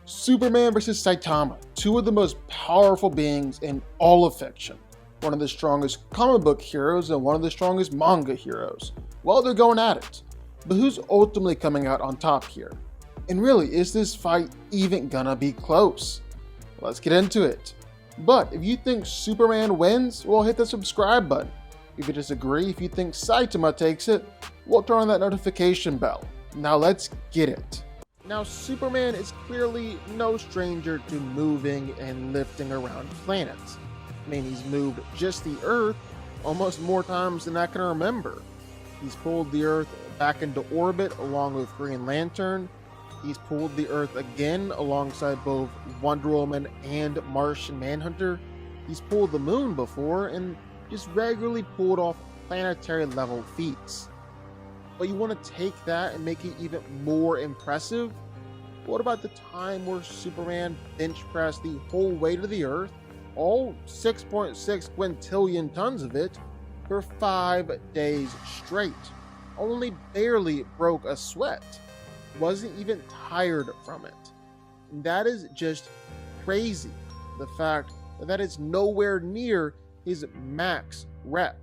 Superman vs. Saitama, two of the most powerful beings in all of fiction. One of the strongest comic book heroes and one of the strongest manga heroes. Well, they're going at it. But who's ultimately coming out on top here? And really, is this fight even gonna be close? Let's get into it. But if you think Superman wins, well, hit the subscribe button. If you disagree, if you think Saitama takes it, well, turn on that notification bell. Now let's get it. Now, Superman is clearly no stranger to moving and lifting around planets. I mean, he's moved just the Earth almost more times than I can remember. He's pulled the Earth back into orbit along with Green Lantern. He's pulled the Earth again alongside both Wonder Woman and Martian Manhunter. He's pulled the Moon before and just regularly pulled off planetary level feats. But you want to take that and make it even more impressive? What about the time where Superman bench pressed the whole weight of the Earth, all 6.6 quintillion tons of it, for 5 days straight? Only barely broke a sweat. Wasn't even tired from it. And that is just crazy. The fact that is nowhere near his max rep.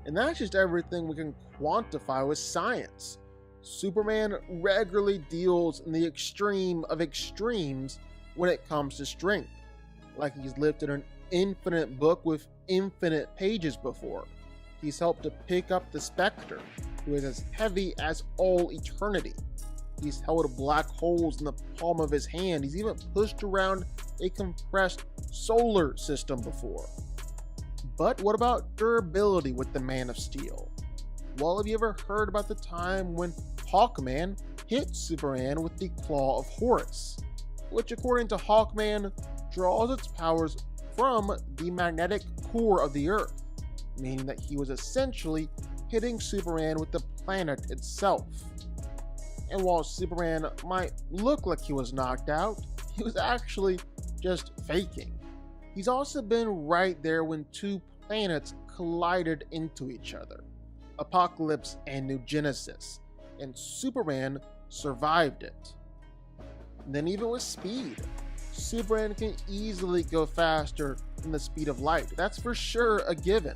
And that's just everything we can quantify with science. Superman regularly deals in the extreme of extremes when it comes to strength. Like he's lifted an infinite book with infinite pages before. He's helped to pick up the Spectre, who is as heavy as all eternity. He's held black holes in the palm of his hand. He's even pushed around a compressed solar system before. But what about durability with the Man of Steel? Well, have you ever heard about the time when Hawkman hit Superman with the Claw of Horus, which according to Hawkman draws its powers from the magnetic core of the Earth, meaning that he was essentially hitting Superman with the planet itself. And while Superman might look like he was knocked out, he was actually just faking. He's also been right there when two planets collided into each other, Apocalypse and New Genesis, and Superman survived it. And then even with speed, Superman can easily go faster than the speed of light. That's for sure a given.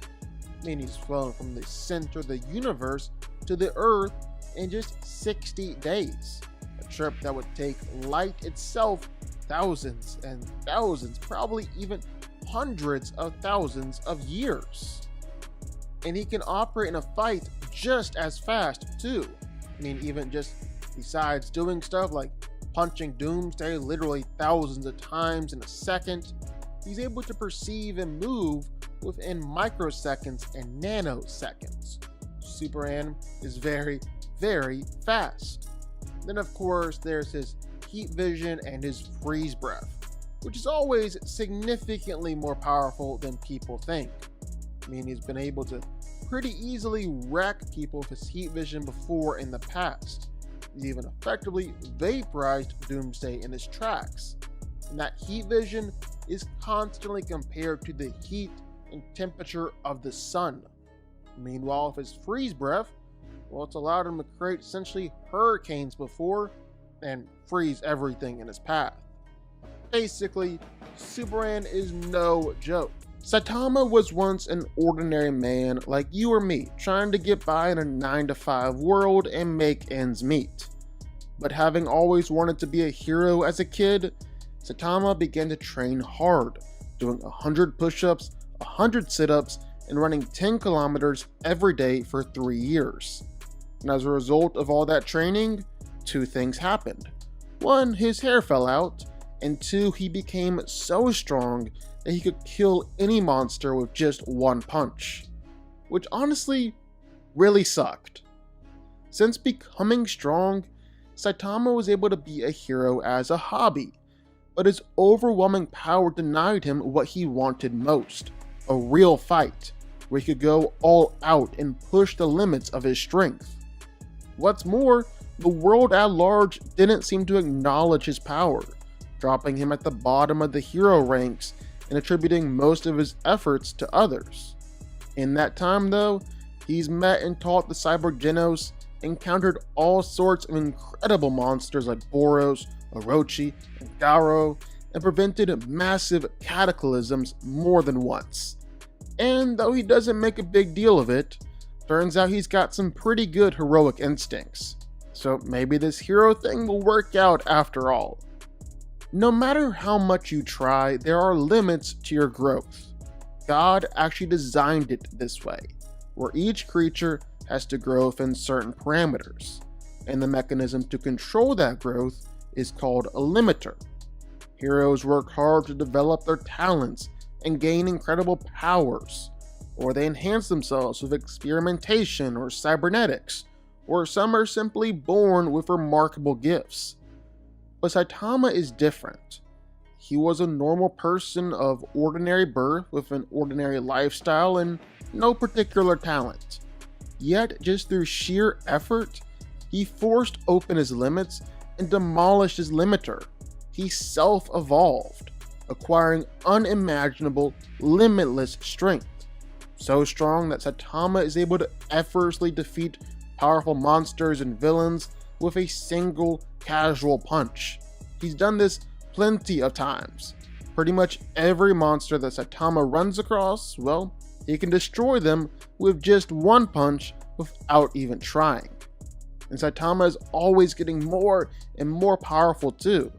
I mean, he's flown from the center of the universe to the Earth in just 60 days. A trip that would take light itself thousands and thousands, probably even hundreds of thousands of years. And he can operate in a fight just as fast too. I mean, even just besides doing stuff like punching Doomsday literally thousands of times in a second, he's able to perceive and move within microseconds and nanoseconds. Superman is very, very fast. Then of course there's his heat vision and his freeze breath, which is always significantly more powerful than people think. I mean, he's been able to pretty easily wreck people with his heat vision before in the past. He's even effectively vaporized Doomsday in his tracks. And that heat vision is constantly compared to the heat and temperature of the sun. Meanwhile, with his freeze breath, well, it's allowed him to create essentially hurricanes before and freeze everything in his path. Basically, Superman is no joke. Saitama was once an ordinary man like you or me, trying to get by in a 9-to-5 world and make ends meet. But having always wanted to be a hero as a kid, Saitama began to train hard, doing 100 push-ups, 100 sit-ups, and running 10 kilometers every day for 3 years. And as a result of all that training, 2 things happened. 1, his hair fell out, and 2, he became so strong that he could kill any monster with just 1 punch. Which honestly really sucked. Since becoming strong, Saitama was able to be a hero as a hobby, but his overwhelming power denied him what he wanted most, a real fight, where he could go all out and push the limits of his strength. What's more, the world at large didn't seem to acknowledge his power, dropping him at the bottom of the hero ranks and attributing most of his efforts to others. In that time though, he's met and taught the cyborg Genos, encountered all sorts of incredible monsters like Boros, Orochi, and Garo, and prevented massive cataclysms more than once. And though he doesn't make a big deal of it, turns out he's got some pretty good heroic instincts. So maybe this hero thing will work out after all. No matter how much you try, there are limits to your growth. God actually designed it this way, where each creature has to grow within certain parameters, and the mechanism to control that growth is called a limiter. Heroes work hard to develop their talents and gain incredible powers, or they enhance themselves with experimentation or cybernetics, or some are simply born with remarkable gifts. But Saitama is different. He was a normal person of ordinary birth with an ordinary lifestyle and no particular talent. Yet, just through sheer effort, he forced open his limits and demolished his limiter. He self-evolved, acquiring unimaginable, limitless strength. So strong that Saitama is able to effortlessly defeat powerful monsters and villains with a single casual punch. He's done this plenty of times. Pretty much every monster that Saitama runs across, well, he can destroy them with just one punch without even trying. And Saitama is always getting more and more powerful too,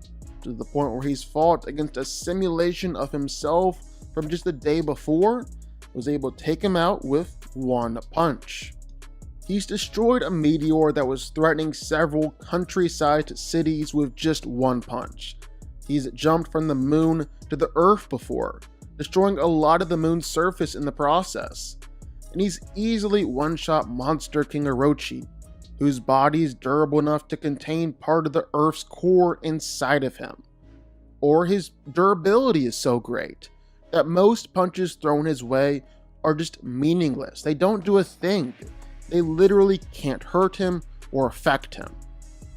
to the point where he's fought against a simulation of himself from just the day before, was able to take him out with one punch. He's destroyed a meteor that was threatening several country-sized cities with just one punch. He's jumped from the moon to the earth before, destroying a lot of the moon's surface in the process. And he's easily one-shot Monster King Orochi, whose body is durable enough to contain part of the earth's core inside of him. Or his durability is so great that most punches thrown his way are just meaningless. They don't do a thing. They literally can't hurt him or affect him.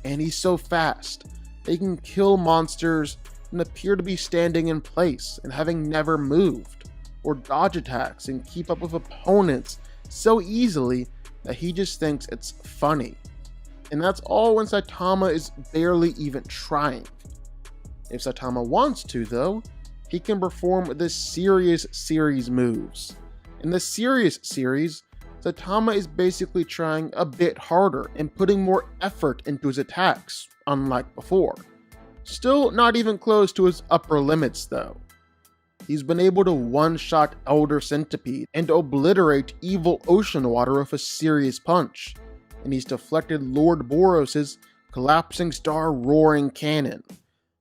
And he's so fast. They can kill monsters and appear to be standing in place and having never moved, or dodge attacks and keep up with opponents so easily that he just thinks it's funny. And that's all when Saitama is barely even trying. If Saitama wants to though, he can perform the serious series moves. In the serious series, Saitama is basically trying a bit harder and putting more effort into his attacks, unlike before. Still not even close to his upper limits though. He's been able to one-shot Elder Centipede and obliterate evil ocean water with a serious punch, and he's deflected Lord Boros' collapsing star roaring cannon,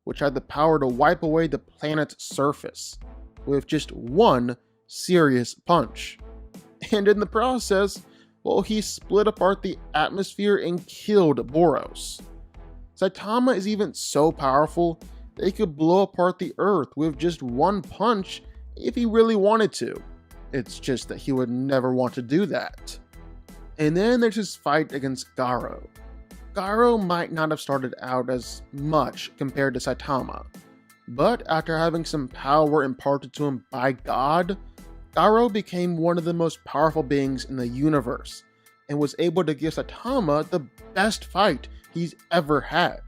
which had the power to wipe away the planet's surface, with just one serious punch. And in the process, well, he split apart the atmosphere and killed Boros. Saitama is even so powerful that he could blow apart the earth with just one punch if he really wanted to. It's just that he would never want to do that. And then there's his fight against Garo. Garo might not have started out as much compared to Saitama, but after having some power imparted to him by God, Garo became one of the most powerful beings in the universe, and was able to give Saitama the best fight he's ever had.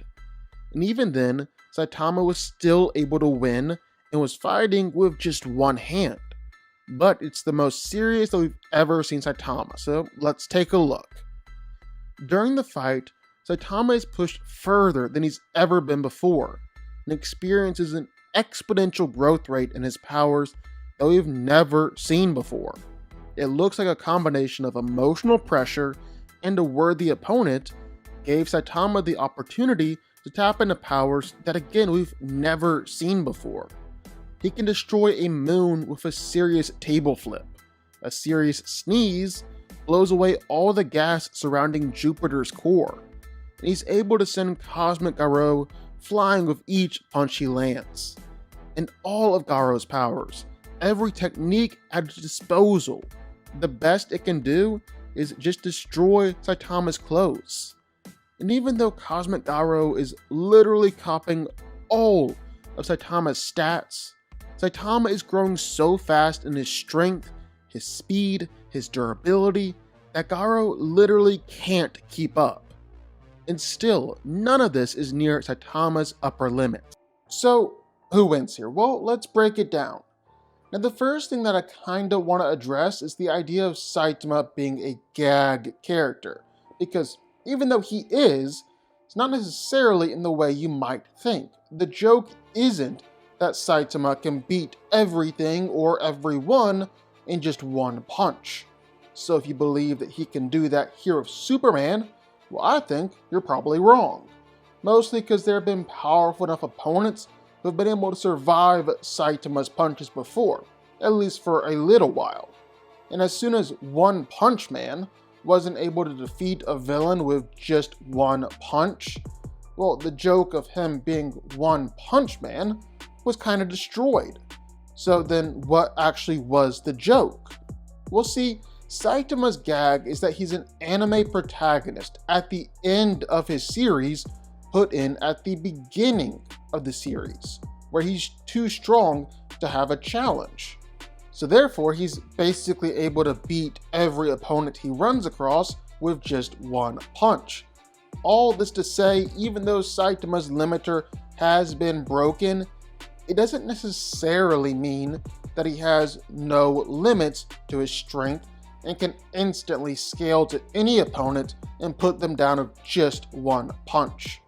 And even then, Saitama was still able to win and was fighting with just one hand. But it's the most serious that we've ever seen Saitama, so let's take a look. During the fight, Saitama is pushed further than he's ever been before, and experiences an exponential growth rate in his powers that we've never seen before. It looks like a combination of emotional pressure and a worthy opponent gave Saitama the opportunity to tap into powers that again we've never seen before. He can destroy a moon with a serious table flip. A serious sneeze blows away all the gas surrounding Jupiter's core, and he's able to send Cosmic Garo flying with each punch he lands. And all of Garo's powers, every technique at its disposal, the best it can do is just destroy Saitama's clothes. And even though Cosmic Garo is literally copying all of Saitama's stats, Saitama is growing so fast in his strength, his speed, his durability, that Garo literally can't keep up. and still, none of this is near Saitama's upper limit. So, who wins here? Well, let's break it down. Now, the first thing that I kinda want to address is the idea of Saitama being a gag character, because even though he is, it's not necessarily in the way you might think. The joke isn't that Saitama can beat everything or everyone in just one punch. So if you believe that he can do that here with Superman, well, I think you're probably wrong. Mostly because there have been powerful enough opponents who have been able to survive Saitama's punches before, at least for a little while. And as soon as One Punch Man wasn't able to defeat a villain with just one punch, well, the joke of him being One Punch Man was kind of destroyed. So then what actually was the joke? Well, see, Saitama's gag is that he's an anime protagonist at the end of his series put in at the beginning of the series, where he's too strong to have a challenge. So therefore, he's basically able to beat every opponent he runs across with just one punch. All this to say, even though Saitama's limiter has been broken, it doesn't necessarily mean that he has no limits to his strength and can instantly scale to any opponent and put them down with just one punch.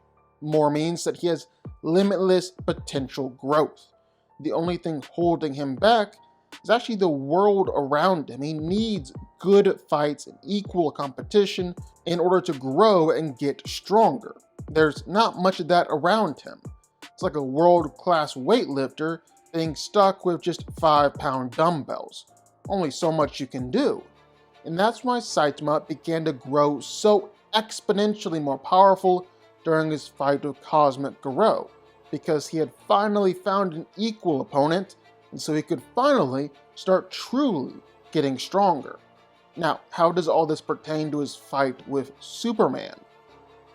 More means that he has limitless potential growth. The only thing holding him back is actually the world around him. He needs good fights and equal competition in order to grow and get stronger. There's not much of that around him. It's like a world-class weightlifter being stuck with just 5-pound dumbbells. Only so much you can do. And that's why Saitama began to grow so exponentially more powerful during his fight with Cosmic Garo, because he had finally found an equal opponent, and so he could finally start truly getting stronger. Now, how does all this pertain to his fight with Superman?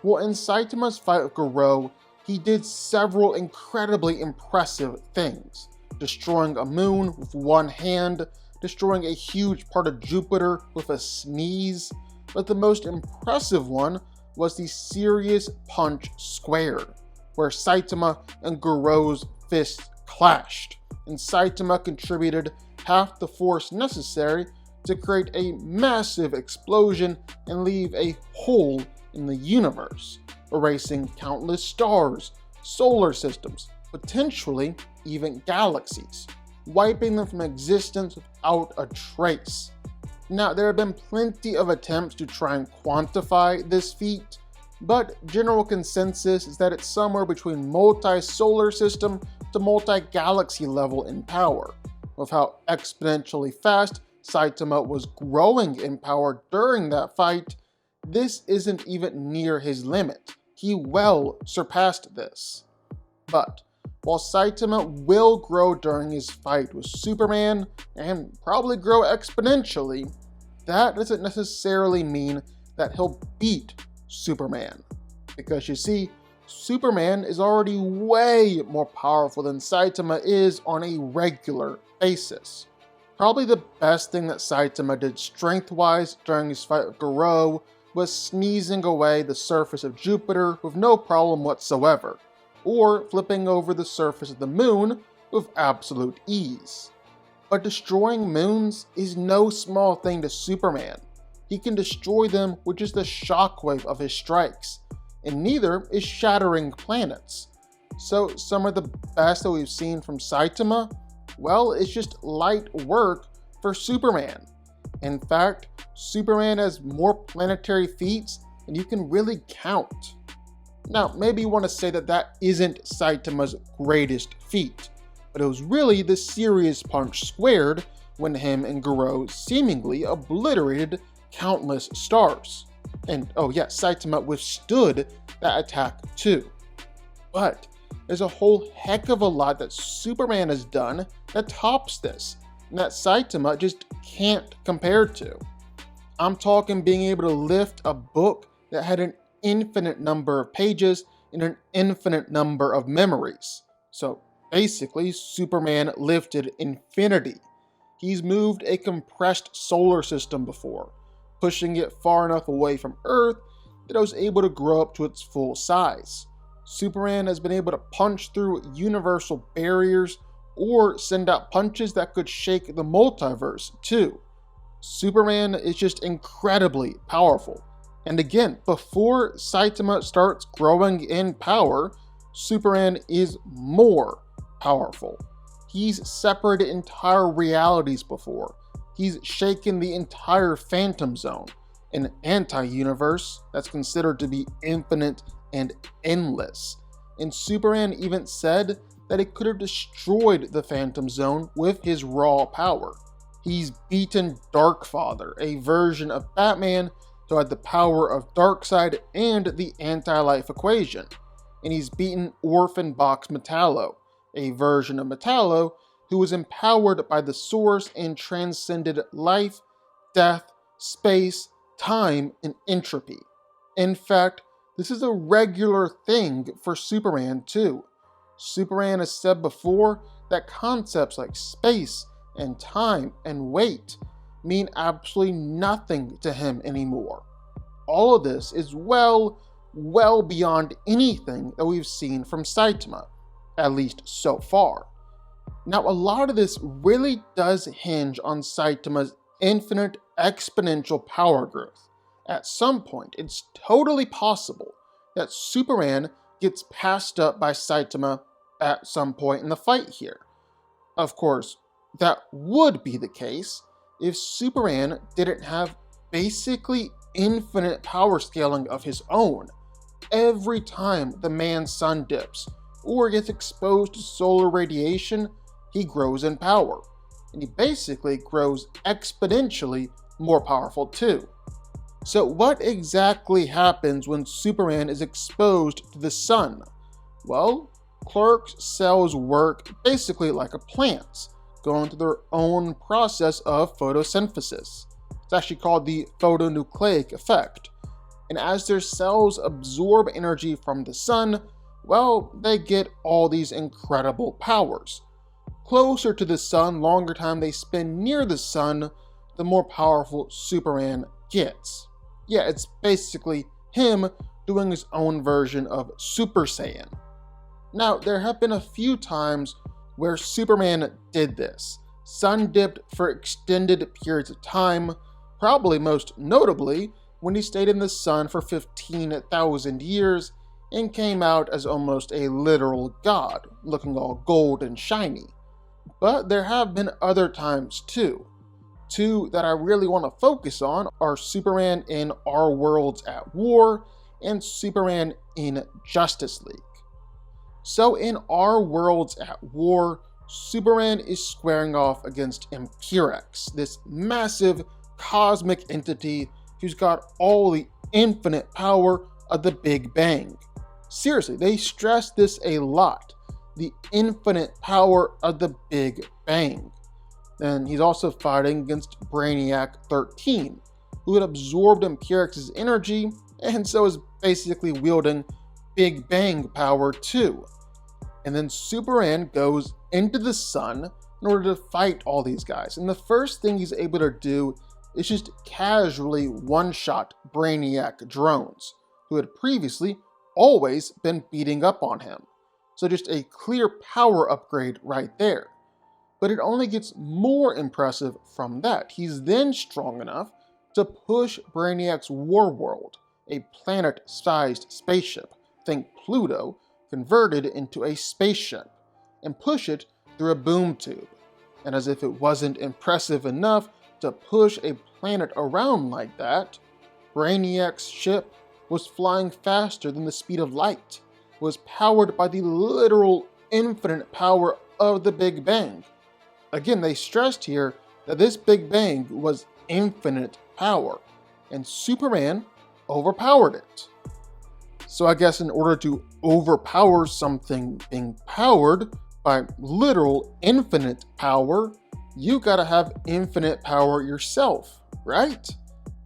Well, in Saitama's fight with Garo, he did several incredibly impressive things, destroying a moon with one hand, destroying a huge part of Jupiter with a sneeze, but the most impressive one was the Serious Punch Squared, where Saitama and Garo's fists clashed, and Saitama contributed half the force necessary to create a massive explosion and leave a hole in the universe, erasing countless stars, solar systems, potentially even galaxies, wiping them from existence without a trace. Now, there have been plenty of attempts to try and quantify this feat, but general consensus is that it's somewhere between multi-solar system to multi-galaxy level in power. With how exponentially fast Saitama was growing in power during that fight, this isn't even near his limit. He well surpassed this. But while Saitama will grow during his fight with Superman, and probably grow exponentially, that doesn't necessarily mean that he'll beat Superman. Because you see, Superman is already way more powerful than Saitama is on a regular basis. Probably the best thing that Saitama did strength-wise during his fight with Garo was sneezing away the surface of Jupiter with no problem whatsoever, or flipping over the surface of the moon with absolute ease. But destroying moons is no small thing to Superman. He can destroy them with just the shockwave of his strikes, and neither is shattering planets. So some of the best that we've seen from Saitama, well, it's just light work for Superman. In fact, Superman has more planetary feats than you can really count. Now, maybe you want to say that that isn't Saitama's greatest feat, but it was really the Serious Punch Squared when him and Garo seemingly obliterated countless stars. And oh yeah, Saitama withstood that attack too. But there's a whole heck of a lot that Superman has done that tops this, and that Saitama just can't compare to. I'm talking being able to lift a book that had an infinite number of pages and an infinite number of memories. So basically, Superman lifted infinity. He's moved a compressed solar system before, pushing it far enough away from Earth that it was able to grow up to its full size. Superman has been able to punch through universal barriers or send out punches that could shake the multiverse too. Superman is just incredibly powerful. And again, before Saitama starts growing in power, Superman is more powerful. He's separated entire realities before. He's shaken the entire Phantom Zone, an anti-universe that's considered to be infinite and endless. And Superman even said that it could have destroyed the Phantom Zone with his raw power. He's beaten Darkfather, a version of Batman who had the power of Darkseid and the anti-life equation. And he's beaten Orphan Box Metallo, a version of Metallo who was empowered by the Source and transcended life, death, space, time, and entropy. In fact, this is a regular thing for Superman too. Superman has said before that concepts like space and time and weight mean absolutely nothing to him anymore. All of this is well beyond anything that we've seen from Saitama, at least so far. Now, a lot of this really does hinge on Saitama's infinite exponential power growth. At some point, it's totally possible that Superman gets passed up by Saitama at some point in the fight here. Of course, that would be the case if Superman didn't have basically infinite power scaling of his own. Every time the man's sun dips or gets exposed to solar radiation, he grows in power. And he basically grows exponentially more powerful too. So what exactly happens when Superman is exposed to the sun? Well, Clark's cells work basically like a plant's, going through their own process of photosynthesis. It's actually called the photonucleic effect. And as their cells absorb energy from the sun, well, they get all these incredible powers. Closer to the sun, longer time they spend near the sun, the more powerful Superman gets. Yeah, it's basically him doing his own version of Super Saiyan. Now, there have been a few times where Superman did this. Sun dipped for extended periods of time, probably most notably when he stayed in the sun for 15,000 years and came out as almost a literal god, looking all gold and shiny. But there have been other times too. Two that I really want to focus on are Superman in Our Worlds at War and Superman in Justice League. So in Our Worlds at War, Superman is squaring off against Imperex, this massive cosmic entity who's got all the infinite power of the Big Bang. Seriously, they stress this a lot, the infinite power of the Big Bang. And he's also fighting against Brainiac 13, who had absorbed Imperex's energy and so is basically wielding Big Bang power too. And then Superman goes into the sun in order to fight all these guys. And the first thing he's able to do is just casually one-shot Brainiac drones, who had previously always been beating up on him. So just a clear power upgrade right there. But it only gets more impressive from that. He's then strong enough to push Brainiac's Warworld, a planet-sized spaceship, think Pluto, converted into a spaceship, and push it through a boom tube. And as if it wasn't impressive enough to push a planet around like that, Brainiac's ship was flying faster than the speed of light, was powered by the literal infinite power of the Big Bang. Again, they stressed here that this Big Bang was infinite power, and Superman overpowered it. So I guess in order to overpower something being powered by literal infinite power, you gotta have infinite power yourself, right?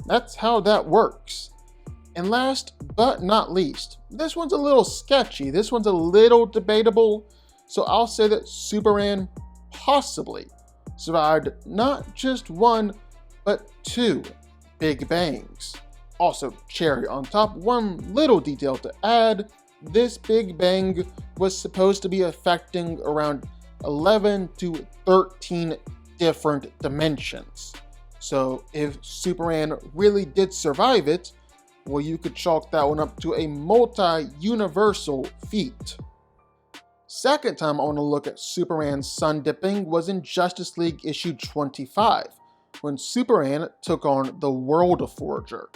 That's how that works. And last but not least, this one's a little sketchy, this one's a little debatable, so I'll say that Superman possibly survived not just one, but two Big Bangs. Also, cherry on top, one little detail to add, this Big Bang was supposed to be affecting around 11 to 13 different dimensions. So if Superman really did survive it, well, you could chalk that one up to a multi-universal feat. Second time I want to look at Superman's sun dipping was in Justice League issue 25, when Superman took on the World Forger.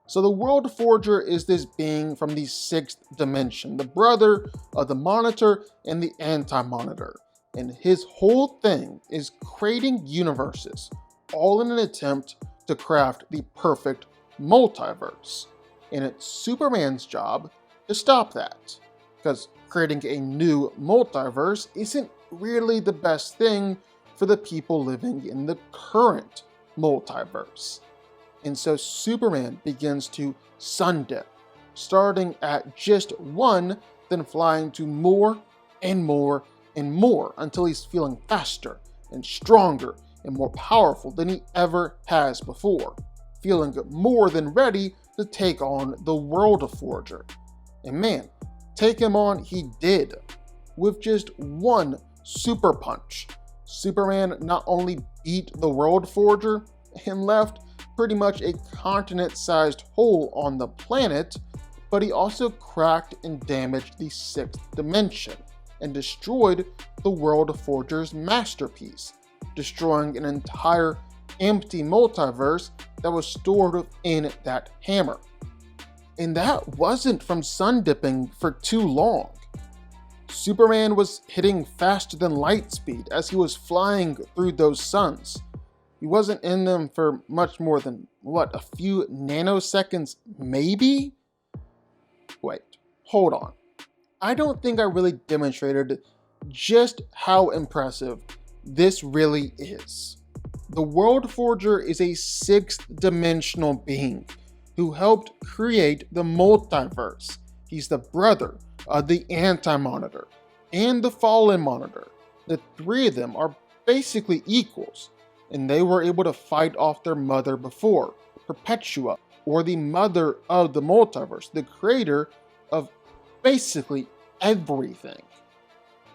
So the World Forger is this being from the 6th dimension, the brother of the Monitor and the Anti-Monitor. And his whole thing is creating universes, all in an attempt to craft the perfect multiverse. And it's Superman's job to stop that, because creating a new multiverse isn't really the best thing for the people living in the current multiverse. And so Superman begins to sun dip, starting at just 1, then flying to more and more and more until he's feeling faster and stronger and more powerful than he ever has before, feeling more than ready to take on the World Forger. And man, take him on he did. With just 1 super punch, Superman not only beat the World Forger and left pretty much a continent-sized hole on the planet, but he also cracked and damaged the 6th dimension and destroyed the World Forger's masterpiece, destroying an entire empty multiverse that was stored within that hammer. And that wasn't from sun dipping for too long. Superman was hitting faster than light speed as he was flying through those suns. He wasn't in them for much more than, a few nanoseconds maybe? Wait, hold on. I don't think I really demonstrated just how impressive this really is. The World Forger is a 6th dimensional being who helped create the multiverse. He's the brother of the Anti-Monitor and the Fallen Monitor. The 3 of them are basically equals, and they were able to fight off their mother before, Perpetua, or the mother of the multiverse, the creator of basically everything.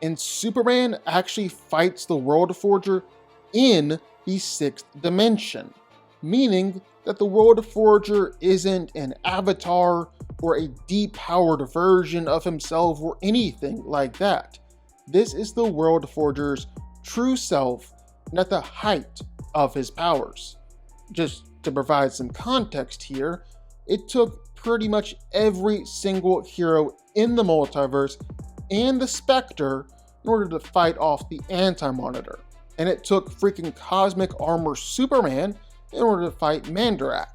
And Superman actually fights the World Forger in the 6th dimension, meaning that the World Forger isn't an avatar or a depowered version of himself or anything like that. This is the World Forger's true self and at the height of his powers. Just to provide some context here, it took pretty much every single hero in the multiverse and the Spectre in order to fight off the Anti-Monitor. And it took freaking Cosmic Armor Superman in order to fight Mandarak.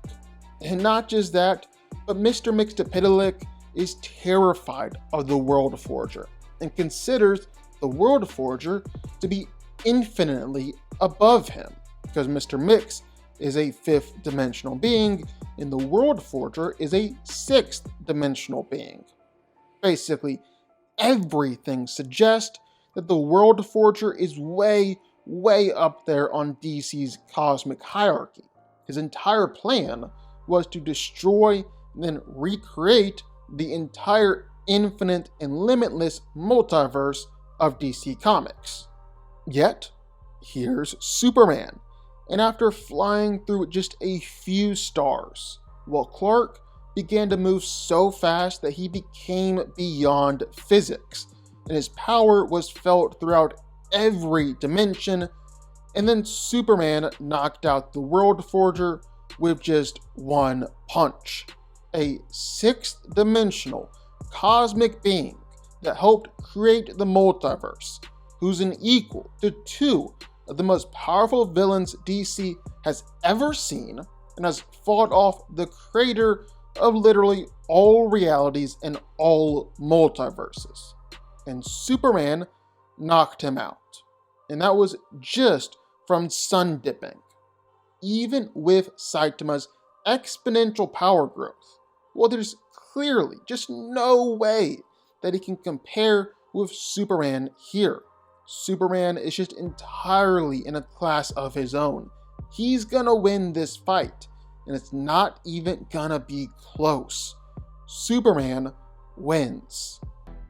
And not just that, but Mr. Mxyzptlk is terrified of the World Forger and considers the World Forger to be infinitely above him, because Mr. Mix is a 5th dimensional being and the World Forger is a 6th dimensional being. Basically, everything suggests that the World Forger is way up there on DC's cosmic hierarchy. His entire plan was to destroy and then recreate the entire infinite and limitless multiverse of DC Comics. Yet, here's Superman, and after flying through just a few stars, while Clark began to move so fast that he became beyond physics, and his power was felt throughout every dimension, and then Superman knocked out the World Forger with just 1 punch. A 6th dimensional cosmic being that helped create the multiverse, who's an equal to 2 of the most powerful villains DC has ever seen, and has fought off the creator of literally all realities and all multiverses. And Superman knocked him out. And that was just from sun dipping. Even with Saitama's exponential power growth, well, there's clearly just no way that he can compare with Superman here. Superman is just entirely in a class of his own. He's gonna win this fight. and it's not even gonna be close. Superman wins.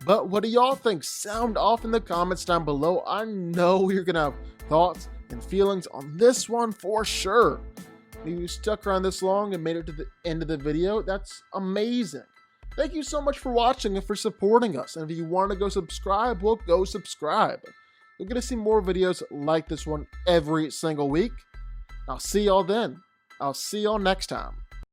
But what do y'all think? Sound off in the comments down below. I know you're gonna have thoughts and feelings on this one for sure. If you stuck around this long and made it to the end of the video, that's amazing. Thank you so much for watching and for supporting us. And if you want to go subscribe, well, go subscribe. You're going to see more videos like this one every single week. I'll see y'all then. I'll see y'all next time.